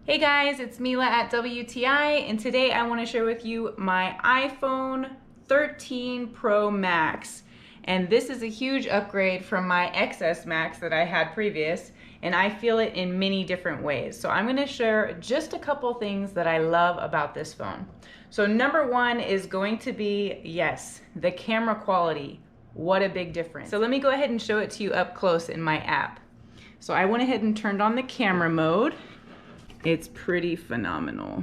Hey guys, it's Mila at WTI, and today I want to share with you my iPhone 13 Pro Max. And this is a huge upgrade from my XS Max that I had previous, and I feel it in many different ways. So I'm going to share just a couple things that I love about this phone. So number one is going to be, yes, the camera quality. What a big difference. So let me go ahead and show it to you up close in my app. So I went ahead and turned on the camera mode. It's pretty phenomenal.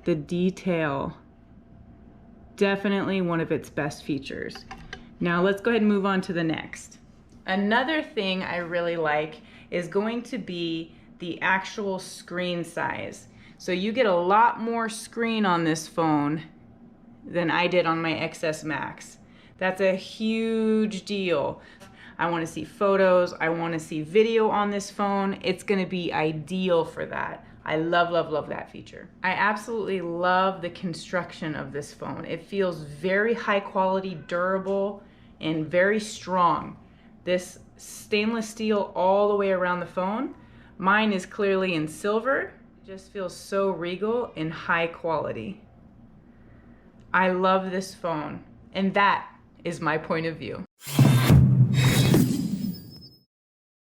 The detail, definitely one of its best features. Now let's go ahead and move on to the next. Another thing I really like is going to be the actual screen size. So you get a lot more screen on this phone than I did on my XS Max. That's a huge deal. I want to see photos, I want to see video on this phone. It's going to be ideal for that. I love, love, love that feature. I absolutely love the construction of this phone. It feels very high quality, durable, and very strong. This stainless steel all the way around the phone. Mine is clearly in silver. It just feels so regal and high quality. I love this phone, and that is my point of view.